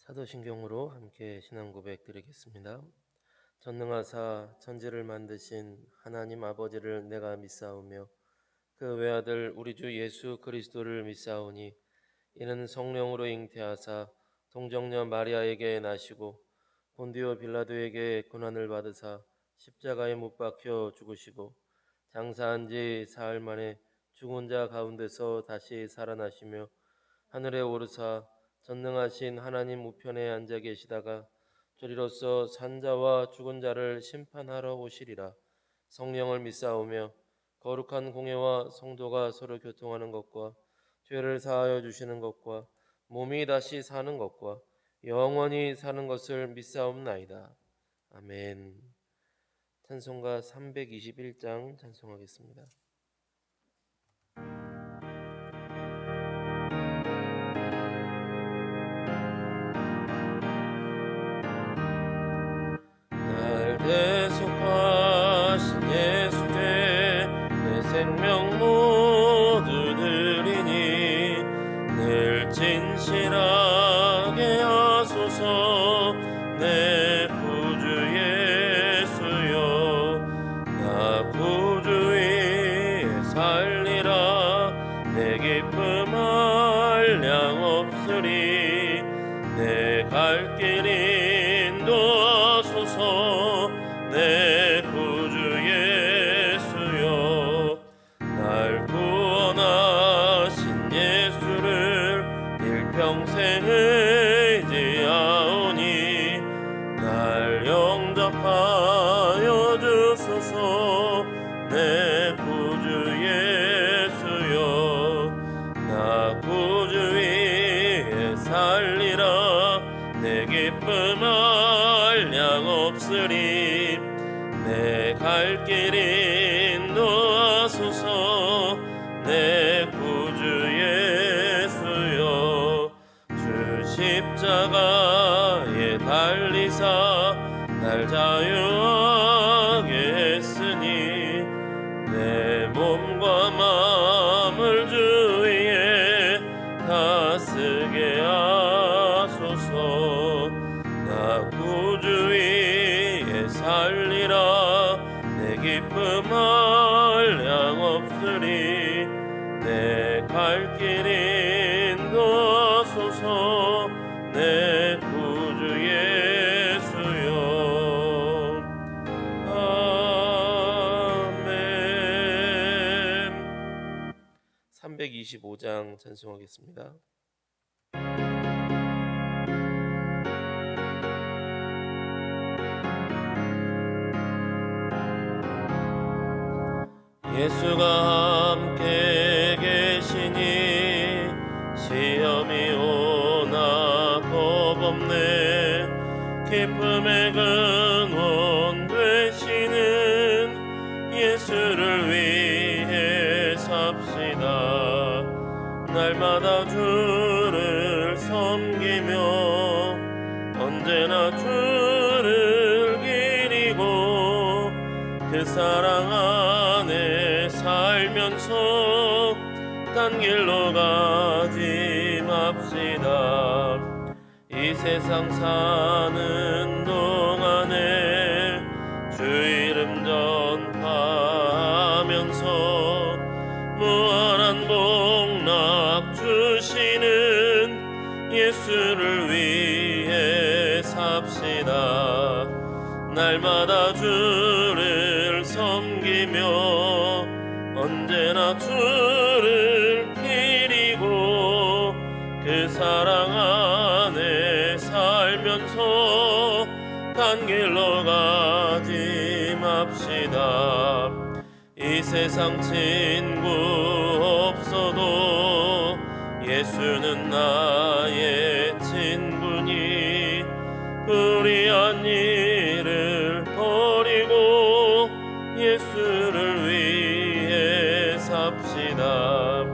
사도신경으로 함께 신앙 고백 드리겠습니다. 전능하사 천지를 만드신 하나님 아버지를 내가 믿사오며 그 외아들 우리 주 예수 그리스도를 믿사오니 이는 성령으로 잉태하사 동정녀 마리아에게 나시고 본디오 빌라도에게 고난을 받으사 십자가에 못 박혀 죽으시고 장사한 지 사흘 만에 죽은 자 가운데서 다시 살아나시며 하늘에 오르사 전능하신 하나님 우편에 앉아 계시다가 저리로서 산자와 죽은 자를 심판하러 오시리라. 성령을 믿사오며 거룩한 공예와 성도가 서로 교통하는 것과 죄를 사하여 주시는 것과 몸이 다시 사는 것과 영원히 사는 것을 믿사옵나이다. 아멘. 찬송가 321장 찬송하겠습니다. 대속하신 예수께 내 생명 모두 드리니 늘 진실하게 하소서. 내 구주 예수여, 나 구주 위에 살리라. 내 기쁨 한량 없으리. 내 갈 길 인도하소서. 내 구주 예수여, 날 구원하신 예수를 일평생 의지하오니 날 영접하여 주소서. 내 구주 예수여, 나 구주 위에 살리라. 내 기쁨 한량 없으리. 내 갈 길 인도하소서. 내 구주 예수여, 주 십자가에 달리사 날 자유하게 했으니 내 몸과 마음을 주 위에 다스게 하소서. 나 구주 위에 살리라. 내 기쁨 한량 없으리. 내 갈 길 인도하소서. 내 구주 예수여. 아멘. 325장 찬송하겠습니다. 예수가 함께 계시니 시험이 오나 겁없네. 기쁨의 근원 되시는 예수를 위해 삽시다. 날마다 주를 섬기며 언제나 주를 기리고 그 사랑 안에 살면서 딴 길로 가지 맙시다. 이 세상 사는 동안에 주 이름 전파하면서 무한한 복락 주시는 예수를 위해 삽시다. 날마다 주를 섬기며 언제나 주를 기리고 그 사랑 안에 살면서 딴 길로 가지 맙시다. 이 세상 친구 없어도 예수는 나의 친구니 불의한 일을 버리고 예수를 위해 삽시다.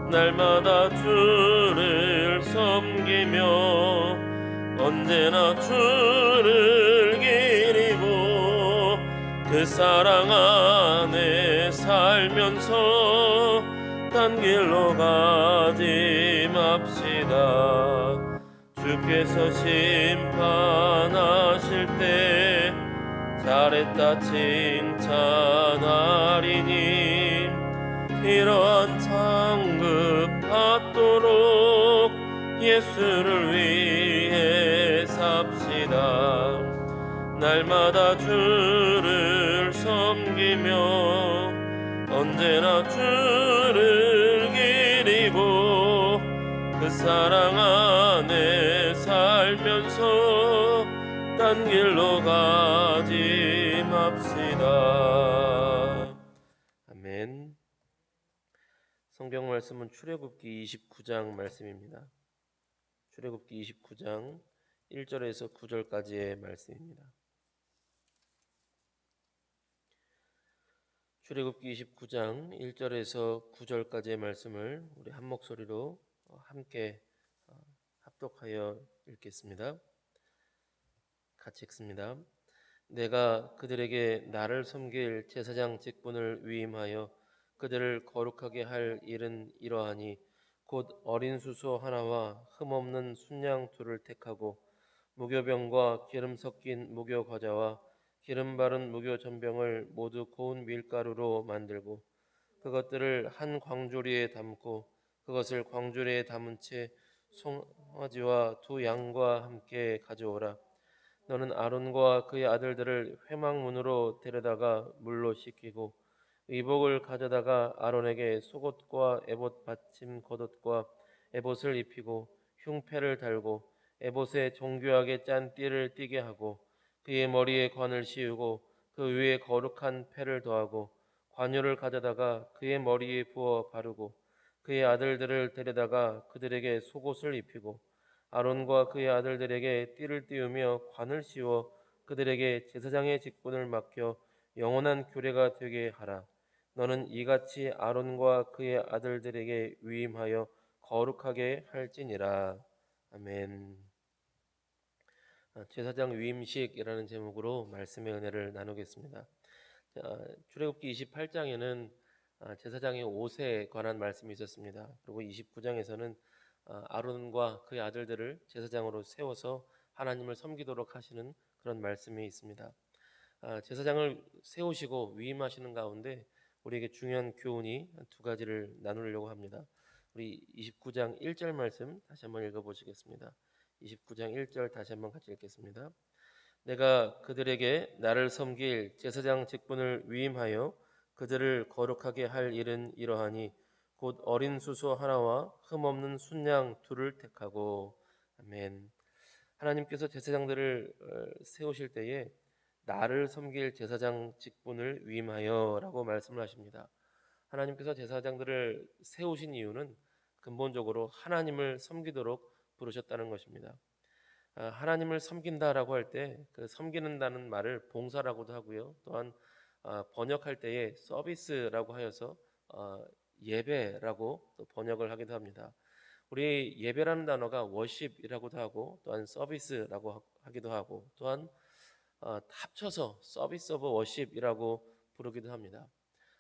날마다 주를 섬기며 언제나 주를 기리고 그 사랑 안에 살면서 딴 길로 가지 맙시다. 주 주께서 심판하실 때 잘했다 칭찬하리니 이러한 상급 받도록 예수를 위해 삽시다. 날마다 주를 섬기며 언제나 주를 기리고 그 사랑 안에 살면서 딴 길로 가지 맙시다. 아멘. 성경 말씀은 출애굽기 29장 말씀입니다. 출애굽기 29장 1절에서 9절까지의 말씀입니다. 출애굽기 29장 1절에서 9절까지의 말씀을 우리 한 목소리로 함께 합독하여 읽겠습니다. 같이 읽습니다. 내가 그들에게 나를 섬길 제사장 직분을 위임하여 그들을 거룩하게 할 일은 이러하니 곧 어린 수소 하나와 흠없는 순양 둘을 택하고 무교병과 기름 섞인 무교 과자와 기름 바른 무교 전병을 모두 고운 밀가루로 만들고 그것들을 한 광주리에 담고 그것을 광주리에 담은 채 송아지와 두 양과 함께 가져오라. 너는 아론과 그의 아들들을 회막문으로 데려다가 물로 씻기고 의복을 가져다가 아론에게 속옷과 에봇 받침 겉옷과 에봇을 입히고 흉패를 달고 에봇에 정교하게 짠 띠를 띠게 하고 그의 머리에 관을 씌우고 그 위에 거룩한 패를 더하고 관유를 가져다가 그의 머리에 부어 바르고 그의 아들들을 데려다가 그들에게 속옷을 입히고 아론과 그의 아들들에게 띠를 띄우며 관을 씌워 그들에게 제사장의 직분을 맡겨 영원한 규례가 되게 하라. 너는 이같이 아론과 그의 아들들에게 위임하여 거룩하게 할지니라. 아멘. 제사장 위임식이라는 제목으로 말씀의 은혜를 나누겠습니다. 출애굽기 28장에는 제사장의 옷에 관한 말씀이 있었습니다. 그리고 29장에서는 아론과 그의 아들들을 제사장으로 세워서 하나님을 섬기도록 하시는 그런 말씀이 있습니다. 제사장을 세우시고 위임하시는 가운데 우리에게 중요한 교훈이 두 가지를 나누려고 합니다. 우리 29장 1절 말씀 다시 한번 읽어보시겠습니다. 29장 1절 다시 한번 같이 읽겠습니다. 내가 그들에게 나를 섬길 제사장 직분을 위임하여 그들을 거룩하게 할 일은 이러하니 곧 어린 수소 하나와 흠없는 순양 둘을 택하고. 아멘. 하나님께서 제사장들을 세우실 때에 나를 섬길 제사장 직분을 위임하여라고 말씀을 하십니다. 하나님께서 제사장들을 세우신 이유는 근본적으로 하나님을 섬기도록 부르셨다는 것입니다. 하나님을 섬긴다라고 할 때 그 섬기는다는 말을 봉사라고도 하고요. 또한 번역할 때에 서비스라고 하여서 예배라고 또 번역을 하기도 합니다. 우리 예배라는 단어가 워십이라고도 하고 또한 서비스라고 하기도 하고 또한 합쳐서 서비스 오브 워십이라고 부르기도 합니다.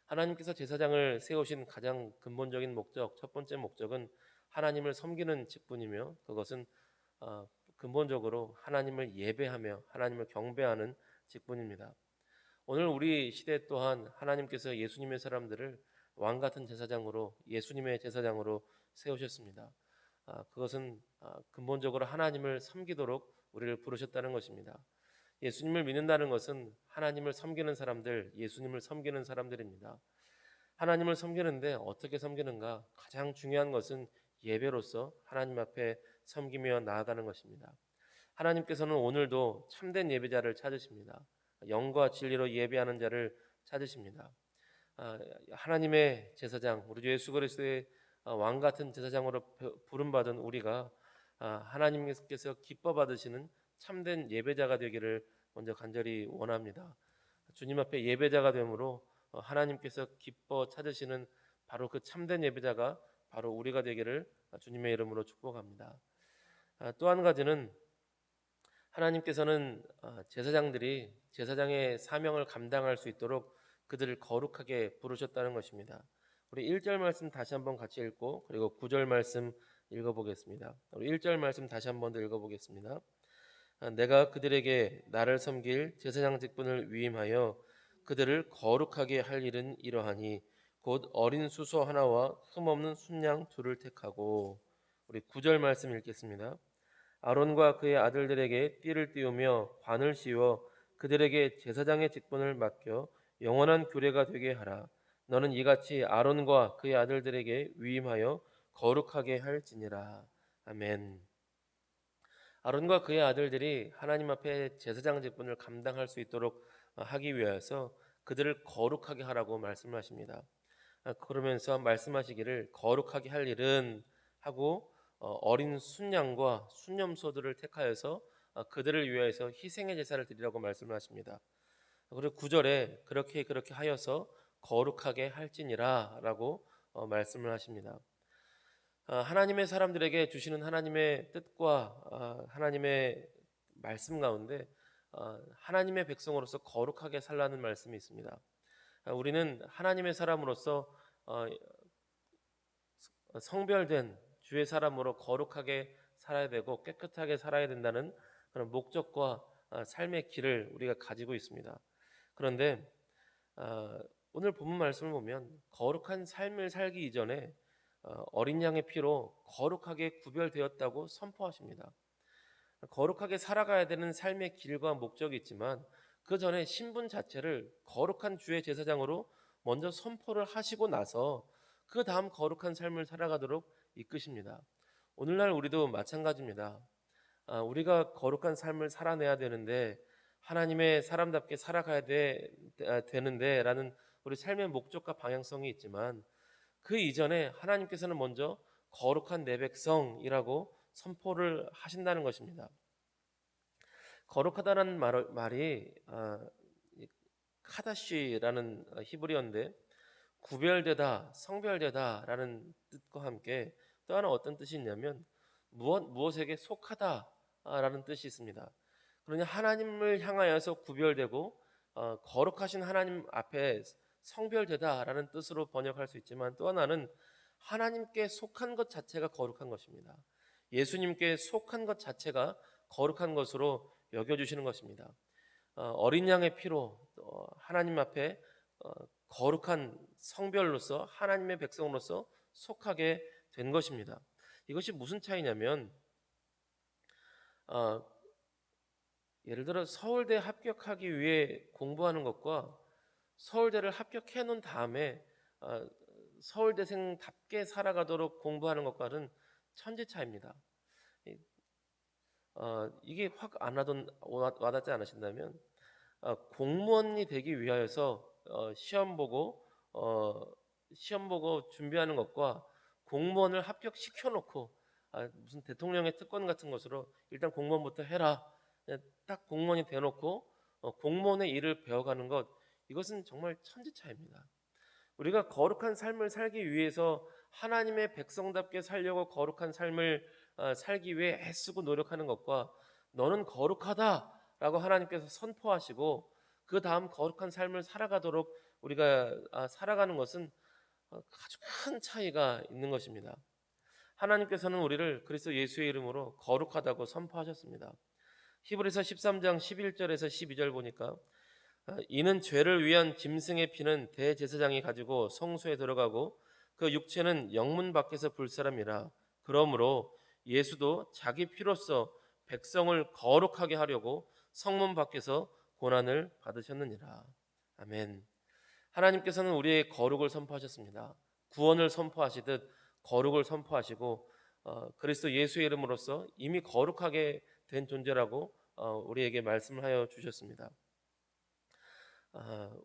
하나님께서 제사장을 세우신 가장 근본적인 목적, 첫 번째 목적은 하나님을 섬기는 직분이며 그것은 근본적으로 하나님을 예배하며 하나님을 경배하는 직분입니다. 오늘 우리 시대 또한 하나님께서 예수님의 사람들을 왕 같은 제사장으로 예수님의 제사장으로 세우셨습니다. 그것은 근본적으로 하나님을 섬기도록 우리를 부르셨다는 것입니다. 예수님을 믿는다는 것은 하나님을 섬기는 사람들, 예수님을 섬기는 사람들입니다. 하나님을 섬기는데 어떻게 섬기는가? 가장 중요한 것은 예배로서 하나님 앞에 섬기며 나아가는 것입니다. 하나님께서는 오늘도 참된 예배자를 찾으십니다. 영과 진리로 예배하는 자를 찾으십니다. 하나님의 제사장, 우리 주 예수 그리스도의 왕 같은 제사장으로 부름받은 우리가 하나님께서 기뻐 받으시는 참된 예배자가 되기를 먼저 간절히 원합니다. 주님 앞에 예배자가 되므로 하나님께서 기뻐 찾으시는 바로 그 참된 예배자가 바로 우리가 되기를 주님의 이름으로 축복합니다. 또 한 가지는 하나님께서는 제사장들이 제사장의 사명을 감당할 수 있도록 그들을 거룩하게 부르셨다는 것입니다. 우리 1절 말씀 다시 한번 같이 읽고 그리고 9절 말씀 읽어보겠습니다. 우리 1절 말씀 다시 한 번 더 읽어보겠습니다. 내가 그들에게 나를 섬길 제사장 직분을 위임하여 그들을 거룩하게 할 일은 이러하니 곧 어린 수소 하나와 흠없는 순양 둘을 택하고. 우리 9절 말씀 읽겠습니다. 아론과 그의 아들들에게 띠를 띄우며 관을 씌워 그들에게 제사장의 직분을 맡겨 영원한 규례가 되게 하라. 너는 이같이 아론과 그의 아들들에게 위임하여 거룩하게 할지니라. 아멘. 아론과 그의 아들들이 하나님 앞에 제사장 직분을 감당할 수 있도록 하기 위해서 그들을 거룩하게 하라고 말씀하십니다. 그러면서 말씀하시기를 거룩하게 할 일은 하고 어린 순양과 순염소들을 택하여서 그들을 위해서 희생의 제사를 드리라고 말씀하십니다. 그리고 9절에 그렇게 하여서 거룩하게 할지니라라고 말씀을 하십니다. 하나님의 사람들에게 주시는 하나님의 뜻과 하나님의 말씀 가운데 하나님의 백성으로서 거룩하게 살라는 말씀이 있습니다. 우리는 하나님의 사람으로서 성별된 주의 사람으로 거룩하게 살아야 되고 깨끗하게 살아야 된다는 그런 목적과 삶의 길을 우리가 가지고 있습니다. 그런데 오늘 본문 말씀을 보면 거룩한 삶을 살기 이전에 어린 양의 피로 거룩하게 구별되었다고 선포하십니다. 거룩하게 살아가야 되는 삶의 길과 목적이 있지만 그 전에 신분 자체를 거룩한 주의 제사장으로 먼저 선포를 하시고 나서 그 다음 거룩한 삶을 살아가도록 이끄십니다. 오늘날 우리도 마찬가지입니다. 우리가 거룩한 삶을 살아내야 되는데 하나님의 사람답게 살아가야 되는데 라는 우리 삶의 목적과 방향성이 있지만 그 이전에 하나님께서는 먼저 거룩한 내 백성이라고 선포를 하신다는 것입니다. 거룩하다는 말이 카다시라는 히브리어인데 구별되다, 성별되다라는 뜻과 함께 또 하나 어떤 뜻이 있냐면 무엇에게 속하다라는 뜻이 있습니다. 그러니 하나님을 향하여서 구별되고 거룩하신 하나님 앞에 성별되다라는 뜻으로 번역할 수 있지만 또 하나는 하나님께 속한 것 자체가 거룩한 것입니다. 예수님께 속한 것 자체가 거룩한 것으로 여겨주시는 것입니다. 어린 양의 피로 하나님 앞에 거룩한 성별로서 하나님의 백성으로서 속하게 된 것입니다. 이것이 무슨 차이냐면 예를 들어 서울대 합격하기 위해 공부하는 것과 서울대를 합격해 놓은 다음에 서울대생답게 살아가도록 공부하는 것과는 천지 차이입니다. 이게 확 안 와닿지 않으신다면 공무원이 되기 위하여서 시험 보고 준비하는 것과 공무원을 합격시켜 놓고 무슨 대통령의 특권 같은 것으로 일단 공무원부터 해라, 딱 공무원이 되놓고 공무원의 일을 배워가는 것, 이것은 정말 천지 차이입니다. 우리가 거룩한 삶을 살기 위해서 하나님의 백성답게 살려고 거룩한 삶을 살기 위해 애쓰고 노력하는 것과 너는 거룩하다라고 하나님께서 선포하시고 그 다음 거룩한 삶을 살아가도록 우리가 살아가는 것은 아주 큰 차이가 있는 것입니다. 하나님께서는 우리를 그리스도 예수의 이름으로 거룩하다고 선포하셨습니다. 히브리서 13장 11절에서 12절 보니까 이는 죄를 위한 짐승의 피는 대제사장이 가지고 성소에 들어가고 그 육체는 영문 밖에서 불사람이라. 그러므로 예수도 자기 피로써 백성을 거룩하게 하려고 성문 밖에서 고난을 받으셨느니라. 아멘. 하나님께서는 우리의 거룩을 선포하셨습니다. 구원을 선포하시듯 거룩을 선포하시고 그리스도 예수의 이름으로써 이미 거룩하게 된 존재라고 우리에게 말씀하여 주셨습니다.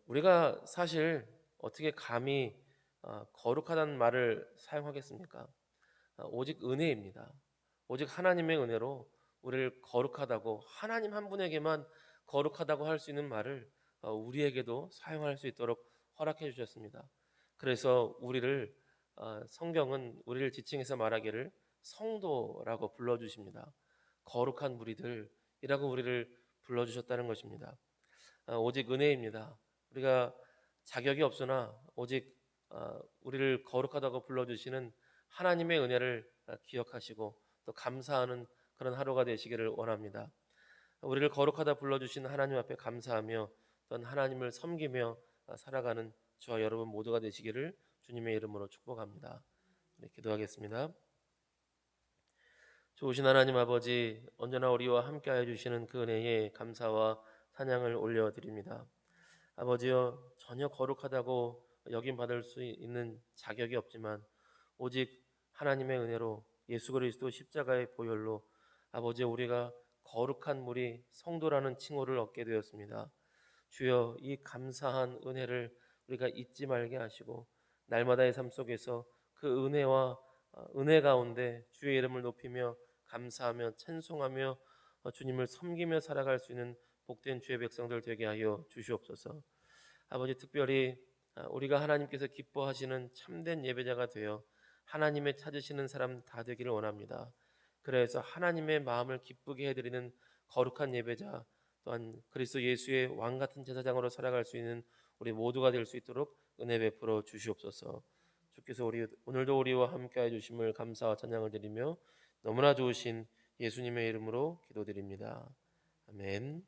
우리가 사실 어떻게 감히 거룩하다는 말을 사용하겠습니까? 오직 은혜입니다. 오직 하나님의 은혜로 우리를 거룩하다고, 하나님 한 분에게만 거룩하다고 할 수 있는 말을 우리에게도 사용할 수 있도록 허락해 주셨습니다. 그래서 성경은 우리를 지칭해서 말하기를 성도라고 불러주십니다. 거룩한 무리들이라고 우리를 불러주셨다는 것입니다. 오직 은혜입니다. 우리가 자격이 없으나 오직 우리를 거룩하다고 불러주시는 하나님의 은혜를 기억하시고 또 감사하는 그런 하루가 되시기를 원합니다. 우리를 거룩하다 불러주신 하나님 앞에 감사하며 또 하나님을 섬기며 살아가는 저와 여러분 모두가 되시기를 주님의 이름으로 축복합니다. 네, 기도하겠습니다. 좋으신 하나님 아버지, 언제나 우리와 함께하여 주시는 그 은혜에 감사와 찬양을 올려드립니다. 아버지여, 전혀 거룩하다고 여김 받을 수 있는 자격이 없지만 오직 하나님의 은혜로 예수 그리스도 십자가의 보혈로 아버지, 우리가 거룩한 무리 성도라는 칭호를 얻게 되었습니다. 주여, 이 감사한 은혜를 우리가 잊지 말게 하시고 날마다의 삶 속에서 그 은혜와 은혜 가운데 주의 이름을 높이며 감사하며 찬송하며 주님을 섬기며 살아갈 수 있는 복된 주의 백성들 되게 하여 주시옵소서. 아버지, 특별히 우리가 하나님께서 기뻐하시는 참된 예배자가 되어 하나님의 찾으시는 사람 다 되기를 원합니다. 그래서 하나님의 마음을 기쁘게 해드리는 거룩한 예배자, 또한 그리스도 예수의 왕 같은 제사장으로 살아갈 수 있는 우리 모두가 될 수 있도록 은혜 베풀어 주시옵소서. 주께서 오늘도 우리와 함께해 주심을 감사와 찬양을 드리며 너무나 좋으신 예수님의 이름으로 기도드립니다. 아멘.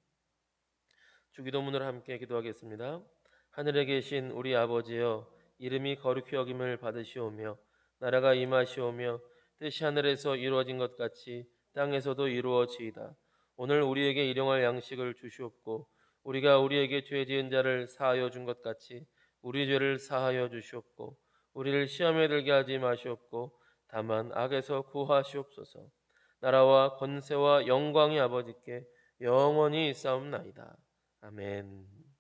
주기도문을 함께 기도하겠습니다. 하늘에 계신 우리 아버지여, 이름이 거룩히 여김을 받으시오며 나라가 임하시오며 뜻이 하늘에서 이루어진 것 같이 땅에서도 이루어지이다. 오늘 우리에게 일용할 양식을 주시옵고 우리가 우리에게 죄 지은 자를 사하여 준 것 같이 우리 죄를 사하여 주시옵고 우리를 시험에 들게 하지 마시옵고 다만 악에서 구하시옵소서. 나라와 권세와 영광이 아버지께 영원히 있사옵나이다. 아멘.